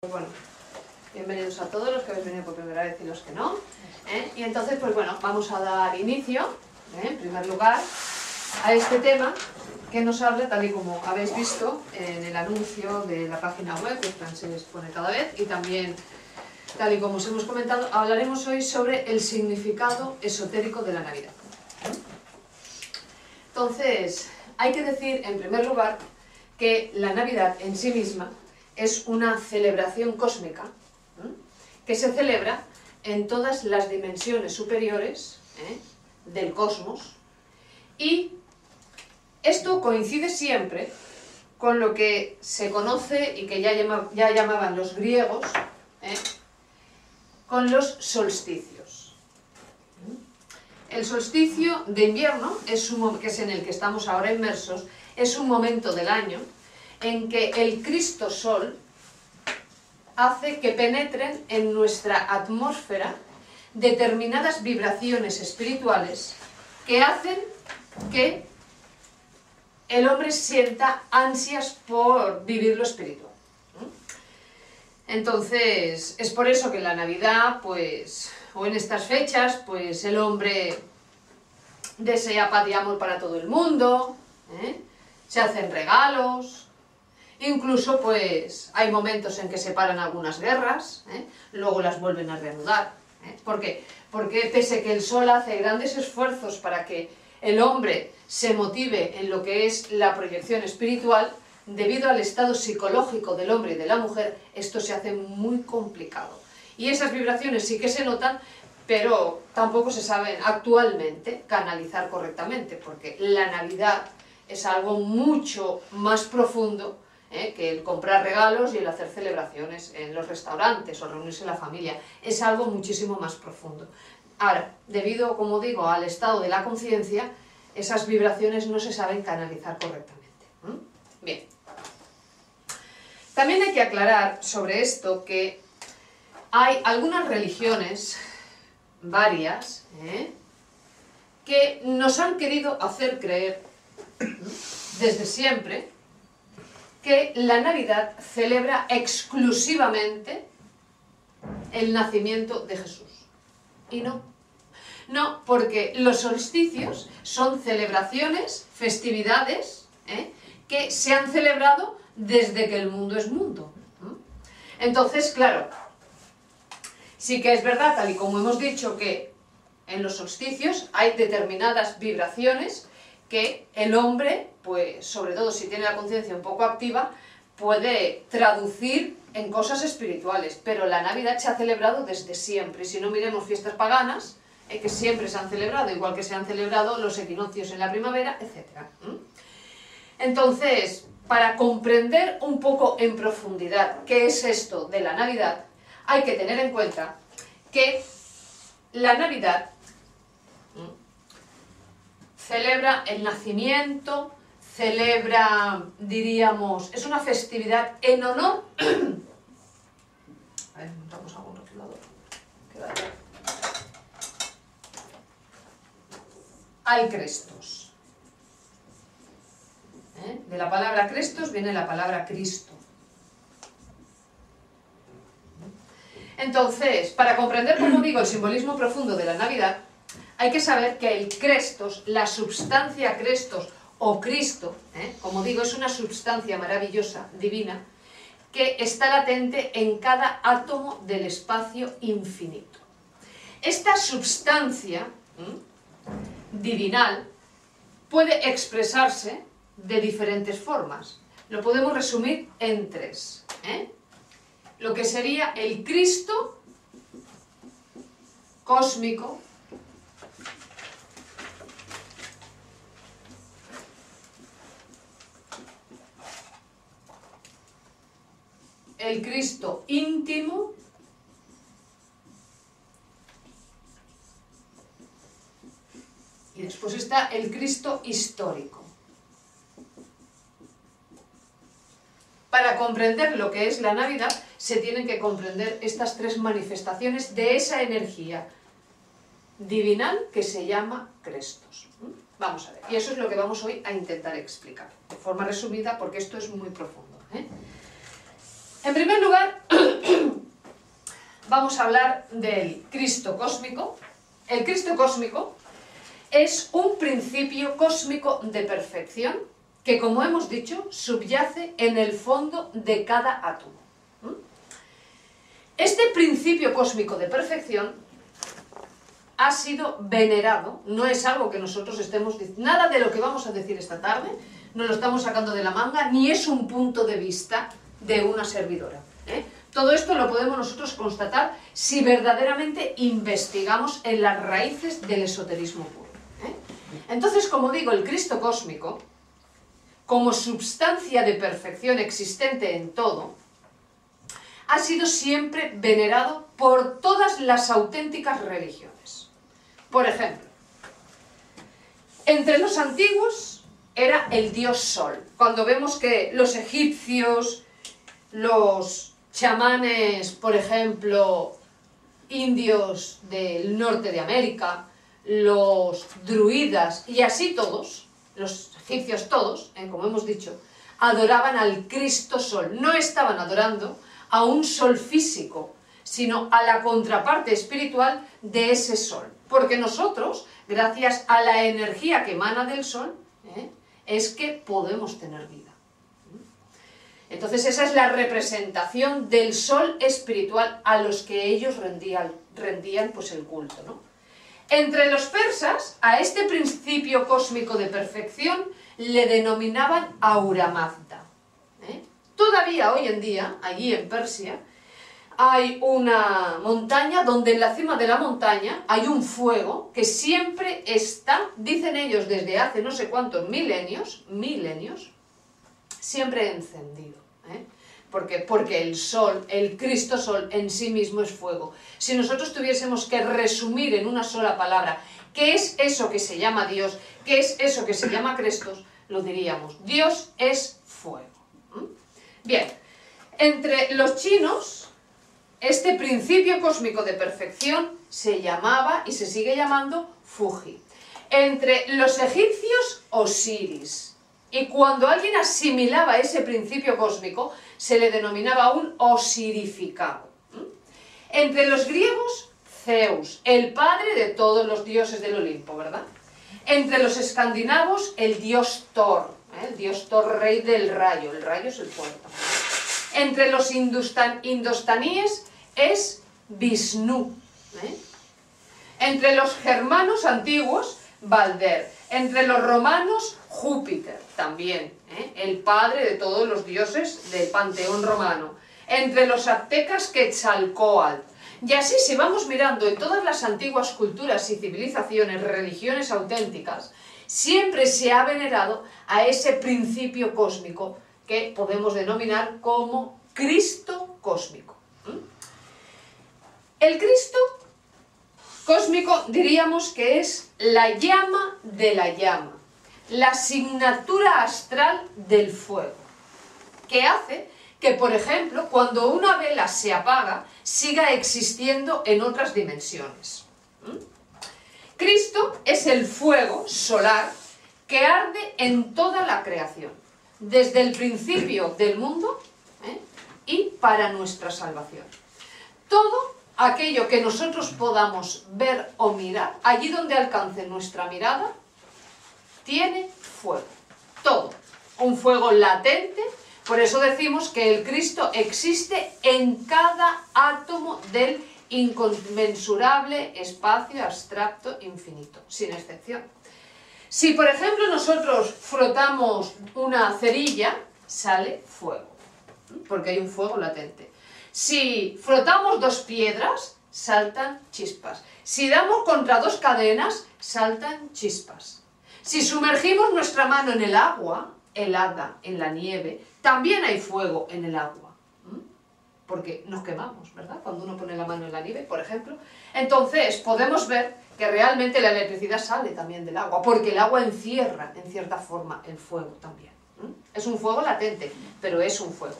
Bueno, bienvenidos a todos los que habéis venido por primera vez y los que no. Y entonces, pues bueno, vamos a dar inicio, en primer lugar, a este tema que nos habla, tal y como habéis visto en el anuncio de la página web, que Francesc pone cada vez, y también, tal y como os hemos comentado, hablaremos hoy sobre el significado esotérico de la Navidad. Entonces, hay que decir, en primer lugar, que la Navidad en sí misma es una celebración cósmica que se celebra en todas las dimensiones superiores del cosmos, y esto coincide siempre con lo que se conoce y que ya llamaban los griegos con los solsticios. El solsticio de invierno, que es en el que estamos ahora inmersos, es un momento del año en que el Cristo Sol hace que penetren en nuestra atmósfera determinadas vibraciones espirituales que hacen que el hombre sienta ansias por vivir lo espiritual. Entonces, es por eso que en la Navidad, pues, o en estas fechas, pues el hombre desea paz y amor para todo el mundo, se hacen regalos. Incluso, pues, hay momentos en que se paran algunas guerras, luego las vuelven a reanudar. ¿Por qué? Porque pese que el sol hace grandes esfuerzos para que el hombre se motive en lo que es la proyección espiritual, debido al estado psicológico del hombre y de la mujer, esto se hace muy complicado. Y esas vibraciones sí que se notan, pero tampoco se saben actualmente canalizar correctamente, porque la Navidad es algo mucho más profundo que el comprar regalos y el hacer celebraciones en los restaurantes o reunirse en la familia. Es algo muchísimo más profundo. Ahora, debido, como digo, al estado de la conciencia, esas vibraciones no se saben canalizar correctamente. Bien. También hay que aclarar sobre esto que hay algunas religiones, varias, que nos han querido hacer creer desde siempre que la Navidad celebra exclusivamente el nacimiento de Jesús. Y no. No, porque los solsticios son celebraciones, festividades, que se han celebrado desde que el mundo es mundo. Entonces, claro, sí que es verdad, tal y como hemos dicho, que en los solsticios hay determinadas vibraciones que el hombre, pues sobre todo si tiene la conciencia un poco activa, puede traducir en cosas espirituales, pero la Navidad se ha celebrado desde siempre. Y si no, miremos fiestas paganas, que siempre se han celebrado, igual que se han celebrado los equinoccios en la primavera, etc. Entonces, para comprender un poco en profundidad qué es esto de la Navidad, hay que tener en cuenta que la Navidad celebra el nacimiento, celebra, diríamos, es una festividad en honor... A ver, montamos algún rotulador. Al Crestos. De la palabra Crestos viene la palabra Cristo. Entonces, para comprender, como digo, el simbolismo profundo de la Navidad, hay que saber que el Crestos, la substancia Crestos o Cristo, como digo, es una substancia maravillosa, divina, que está latente en cada átomo del espacio infinito. Esta substancia divinal puede expresarse de diferentes formas. Lo podemos resumir en tres. Lo que sería el Cristo cósmico, el Cristo íntimo, y después está el Cristo histórico. Para comprender lo que es la Navidad, se tienen que comprender estas tres manifestaciones de esa energía divinal que se llama Crestos. Vamos a ver, y eso es lo que vamos hoy a intentar explicar, de forma resumida, porque esto es muy profundo. En primer lugar, vamos a hablar del Cristo cósmico. El Cristo cósmico es un principio cósmico de perfección que, como hemos dicho, subyace en el fondo de cada átomo. Este principio cósmico de perfección ha sido venerado, no es algo que nosotros estemos diciendo, nada de lo que vamos a decir esta tarde nos lo estamos sacando de la manga, ni es un punto de vista de una servidora. Todo esto lo podemos nosotros constatar si verdaderamente investigamos en las raíces del esoterismo puro. Entonces, como digo, el Cristo cósmico, como substancia de perfección existente en todo, ha sido siempre venerado por todas las auténticas religiones. Por ejemplo, entre los antiguos era el dios Sol. Cuando vemos que los egipcios, los chamanes, por ejemplo, indios del norte de América, los druidas y así todos, los egipcios todos, como hemos dicho, adoraban al Cristo Sol. No estaban adorando a un sol físico, sino a la contraparte espiritual de ese sol. Porque nosotros, gracias a la energía que emana del sol, es que podemos tener vida. Entonces esa es la representación del sol espiritual a los que ellos rendían pues el culto, ¿no? Entre los persas, a este principio cósmico de perfección le denominaban Ahura Mazda. Todavía hoy en día, allí en Persia, hay una montaña donde en la cima de la montaña hay un fuego que siempre está, dicen ellos desde hace no sé cuántos milenios, siempre encendido. Porque el sol, el Cristo Sol en sí mismo es fuego. Si nosotros tuviésemos que resumir en una sola palabra qué es eso que se llama Dios, qué es eso que se llama Cristo, lo diríamos: Dios es fuego. Bien, entre los chinos, este principio cósmico de perfección se llamaba y se sigue llamando Fuji. Entre los egipcios, Osiris. Y cuando alguien asimilaba ese principio cósmico, se le denominaba un osirificado. Entre los griegos, Zeus, el padre de todos los dioses del Olimpo, ¿verdad? Entre los escandinavos, el dios Thor, el dios Thor, rey del rayo. El rayo es el puerto. Entre los indostaníes es Vishnu. Entre los germanos antiguos, Balder. Entre los romanos, Júpiter, también, el padre de todos los dioses del panteón romano. Entre los aztecas, Quetzalcóatl. Y así, si vamos mirando en todas las antiguas culturas y civilizaciones, religiones auténticas, siempre se ha venerado a ese principio cósmico que podemos denominar como Cristo cósmico. El Cristo cósmico diríamos que es la llama de la llama, la asignatura astral del fuego, que hace que, por ejemplo, cuando una vela se apaga, siga existiendo en otras dimensiones. Cristo es el fuego solar que arde en toda la creación, desde el principio del mundo y para nuestra salvación. Todo aquello que nosotros podamos ver o mirar, allí donde alcance nuestra mirada, tiene fuego. Todo. Un fuego latente. Por eso decimos que el Cristo existe en cada átomo del inconmensurable espacio abstracto infinito, sin excepción. Si, por ejemplo, nosotros frotamos una cerilla, sale fuego, porque hay un fuego latente. Si frotamos dos piedras, saltan chispas. Si damos contra dos cadenas, saltan chispas. Si sumergimos nuestra mano en el agua helada, en la nieve, también hay fuego en el agua. Porque nos quemamos, ¿verdad? Cuando uno pone la mano en la nieve, por ejemplo. Entonces, podemos ver que realmente la electricidad sale también del agua, porque el agua encierra, en cierta forma, el fuego también. Es un fuego latente, pero es un fuego.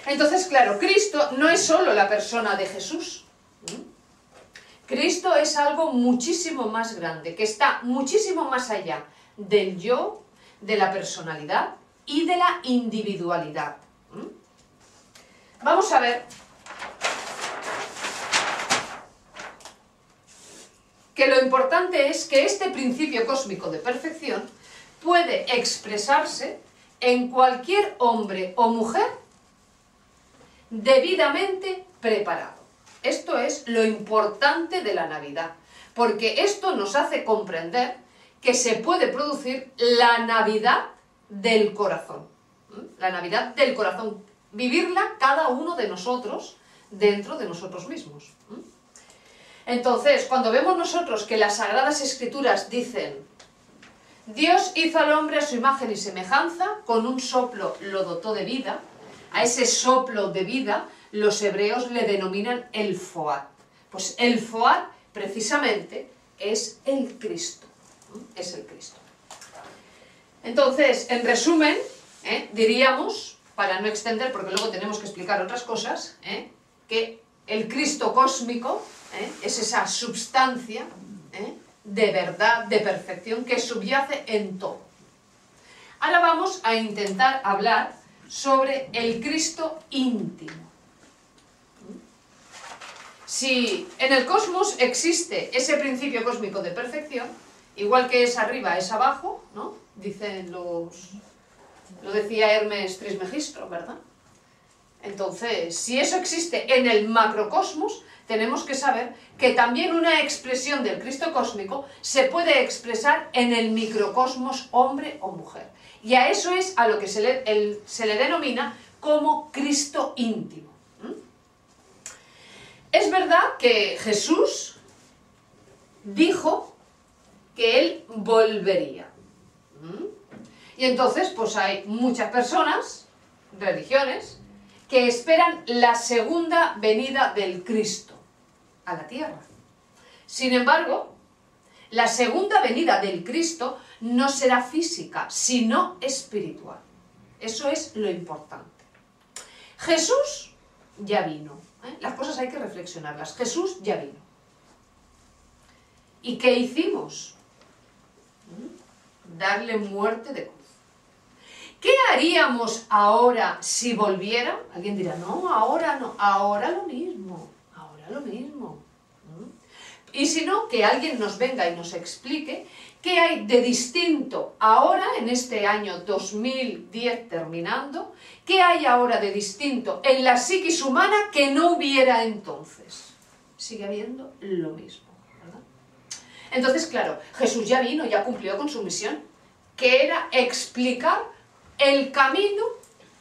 Entonces, claro, Cristo no es solo la persona de Jesús. Cristo es algo muchísimo más grande, que está muchísimo más allá del yo, de la personalidad y de la individualidad. vamos a ver que lo importante es que este principio cósmico de perfección puede expresarse en cualquier hombre o mujer debidamente preparado. Esto es lo importante de la Navidad, porque esto nos hace comprender que se puede producir la Navidad del corazón. La Navidad del corazón, vivirla cada uno de nosotros dentro de nosotros mismos. Entonces, cuando vemos nosotros que las Sagradas Escrituras dicen: Dios hizo al hombre a su imagen y semejanza, con un soplo lo dotó de vida, a ese soplo de vida los hebreos le denominan el Foat. Pues el Foat, precisamente, es el Cristo. Es el Cristo. Entonces, en resumen, diríamos, para no extender, porque luego tenemos que explicar otras cosas, que el Cristo cósmico es esa substancia de verdad, de perfección, que subyace en todo. Ahora vamos a intentar hablar sobre el Cristo íntimo. Si en el cosmos existe ese principio cósmico de perfección, igual que es arriba, es abajo, ¿no? Dicen lo decía Hermes Trismegisto, ¿verdad? Entonces, si eso existe en el macrocosmos, tenemos que saber que también una expresión del Cristo cósmico se puede expresar en el microcosmos hombre o mujer. Y a eso es a lo que se le denomina como Cristo íntimo. Es verdad que Jesús dijo que Él volvería. Y entonces, pues hay muchas personas, religiones, que esperan la segunda venida del Cristo a la tierra. Sin embargo, la segunda venida del Cristo no será física, sino espiritual. Eso es lo importante. Jesús ya vino. Las cosas hay que reflexionarlas. Jesús ya vino. ¿Y qué hicimos? Darle muerte de cruz. ¿Qué haríamos ahora si volviera? Alguien dirá, no, ahora no, ahora lo mismo, ahora lo mismo. Y si no, que alguien nos venga y nos explique qué hay de distinto ahora, en este año 2010 terminando, qué hay ahora de distinto en la psiquis humana que no hubiera entonces. Sigue habiendo lo mismo, ¿verdad? Entonces, claro, Jesús ya vino, ya cumplió con su misión, que era explicar el camino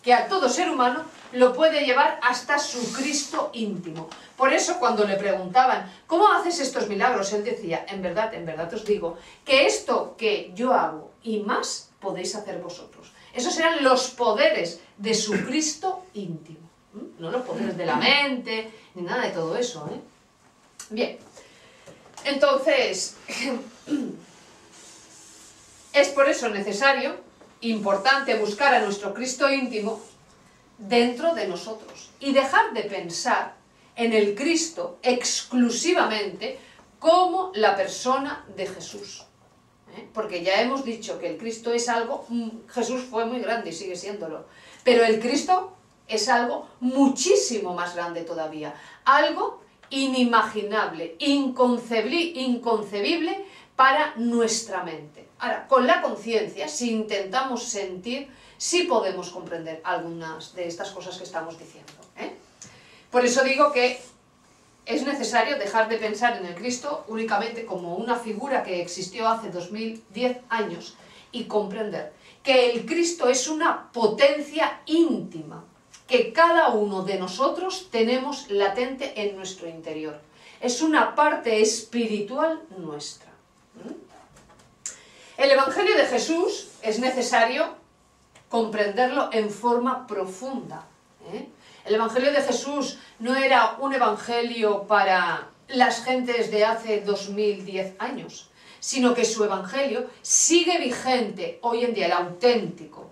que a todo ser humano lo puede llevar hasta su Cristo íntimo. Por eso cuando le preguntaban, ¿cómo haces estos milagros? Él decía, en verdad os digo, que esto que yo hago y más podéis hacer vosotros. Esos eran los poderes de su Cristo íntimo. No los poderes de la mente, ni nada de todo eso. Bien, entonces, es por eso necesario, importante, buscar a nuestro Cristo íntimo dentro de nosotros y dejar de pensar en el Cristo exclusivamente como la persona de Jesús. Porque ya hemos dicho que el Cristo es algo, Jesús fue muy grande y sigue siéndolo, pero el Cristo es algo muchísimo más grande todavía, algo inimaginable, inconcebible para nuestra mente. Ahora, con la conciencia, si intentamos sentir, sí podemos comprender algunas de estas cosas que estamos diciendo. Por eso digo que es necesario dejar de pensar en el Cristo únicamente como una figura que existió hace 2010 años y comprender que el Cristo es una potencia íntima que cada uno de nosotros tenemos latente en nuestro interior. Es una parte espiritual nuestra. El Evangelio de Jesús es necesario comprenderlo en forma profunda. El Evangelio de Jesús no era un evangelio para las gentes de hace 2010 años, sino que su Evangelio sigue vigente hoy en día, el auténtico,